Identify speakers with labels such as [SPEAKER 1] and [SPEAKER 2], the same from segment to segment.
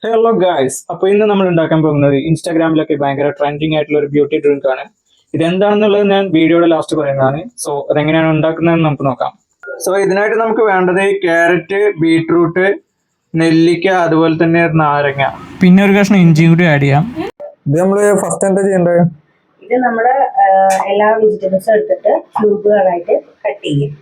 [SPEAKER 1] Hello guys, അപ്പോൾ ഇന്ന് നമ്മൾ ഉണ്ടാക്കാൻ പോകുന്നത് ഇൻസ്റ്റാഗ്രാമിലൊക്കെ ഭയങ്കര ട്രെൻഡിങ് ആയിട്ടുള്ള ഒരു ബ്യൂട്ടി ഡ്രിങ്ക് ആണ്. ഇതെന്താണെന്നുള്ളത് ഞാൻ വീഡിയോയുടെ ലാസ്റ്റ് പറയുന്നതാണ്. സോ അതെങ്ങനെയാണ് ഉണ്ടാക്കുന്നതെന്ന് നമുക്ക് നോക്കാം. സോ ഇതിനായിട്ട് നമുക്ക് വേണ്ടത് ക്യാരറ്റ്, ബീട്രൂട്ട്, നെല്ലിക്ക, അതുപോലെ തന്നെ നാരങ്ങ, പിന്നെ ഒരു കഷ്ണം ഇഞ്ചി കൂടി ആഡ് ചെയ്യാം. ഇത് നമ്മൾ ഫസ്റ്റ് എന്താ ചെയ്യേണ്ടത്?
[SPEAKER 2] ഇത് നമ്മൾ എല്ലാ വെജിറ്റബിൾസും എടുത്തിട്ട് ക്യൂബുകളായിട്ട് കട്ട് ചെയ്യും.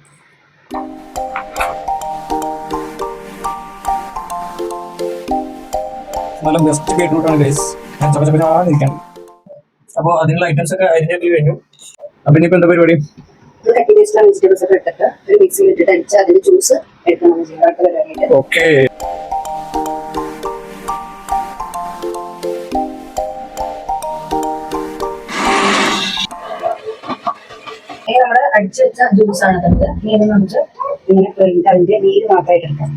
[SPEAKER 1] നല്ല ബെസ്റ്റ് ബീട്രൂട്ടാണ് ഗൈസ്. ഞാൻ ചപ്പചപ്പചാന്നിരിക്കണം. അപ്പോൾ അതിനുള്ള ഐറ്റംസ് ഒക്കെ അരിഞ്ഞു കഴിഞ്ഞു. അപ്പൊ ഇനിയിപ്പോ എന്താ പരിപാടി?
[SPEAKER 2] കട്ടി വെച്ചിട്ടുള്ള വെജിറ്റബിൾസ് ഒക്കെ എടുത്തിട്ട് ഒരു മിക്സിയിൽ ഇട്ടിട്ട് അടിച്ച് അതിന്റെ ജ്യൂസ് എടുക്കണം ചെയ്യാനായിട്ട്.
[SPEAKER 1] ഓക്കെ,
[SPEAKER 2] നമ്മുടെ അടിച്ചു വെച്ച ജ്യൂസ് ആണ് അതൊക്കെ. ഇനി നമുക്ക് ഇങ്ങനെ അതിന്റെ നീര് മാത്രമായിട്ട് എടുക്കാം.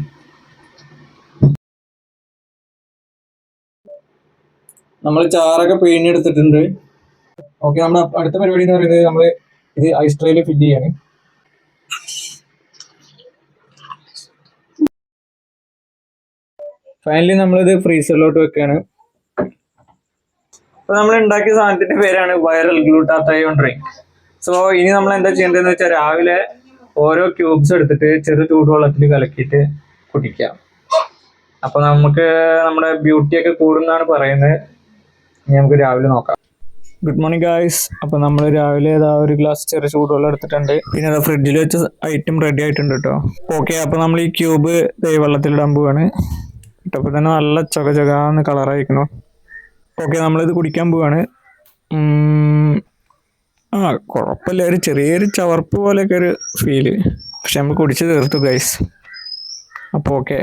[SPEAKER 1] നമ്മൾ ചാറൊക്കെ പിഴിഞ്ഞെടുത്തിട്ടുണ്ട്. ഓക്കെ, നമ്മുടെ അടുത്ത പരിപാടി എന്ന് പറയുന്നത് നമ്മൾ ഇത് ഐസ് ട്രേയിൽ ഫില്ല് ചെയ്യാണ്. ഫൈനലി നമ്മളിത് ഫ്രീസറിലോട്ട് വെക്കുകയാണ്. അപ്പൊ നമ്മൾ ഉണ്ടാക്കിയ സാധനത്തിന്റെ പേരാണ് വൈറൽ ഗ്ലൂട്ടാത്തയോൺ ഡ്രിങ്ക്. സോ ഇനി നമ്മൾ എന്താ ചെയ്യേണ്ടതെന്ന് വെച്ചാൽ രാവിലെ ഓരോ ക്യൂബ്സ് എടുത്തിട്ട് ചെറു ചൂടുവെള്ളത്തിൽ കലക്കിയിട്ട് കുടിക്കാം. അപ്പൊ നമുക്ക് നമ്മുടെ ബ്യൂട്ടിയൊക്കെ കൂടുന്നാണ് പറയുന്നത്. ഇനി നമുക്ക് രാവിലെ നോക്കാം. Good morning guys. അപ്പോൾ നമ്മൾ രാവിലെ ഒരു ഗ്ലാസ് ചെറിയ ചൂടുവെള്ളം എടുത്തിട്ടുണ്ട്. പിന്നെ അത് ഫ്രിഡ്ജിൽ വെച്ച ഐറ്റം റെഡി ആയിട്ടുണ്ട് കേട്ടോ. ഓക്കെ, അപ്പോൾ നമ്മൾ ഈ ക്യൂബ് വെള്ളത്തിലിടാൻ പോവാണ്. ഇട്ടപ്പോൾ തന്നെ നല്ല ചൊകചൊകാന്ന് കളറായിരിക്കണം. ഓക്കെ, നമ്മളിത് കുടിക്കാൻ പോവാണ്. കുഴപ്പമില്ല, ഒരു ചെറിയൊരു ചവർപ്പ് പോലെയൊക്കെ ഒരു ഫീല്. പക്ഷെ നമ്മൾ കുടിച്ച് തീർത്തു ഗൈസ്. അപ്പോൾ ഓക്കെ.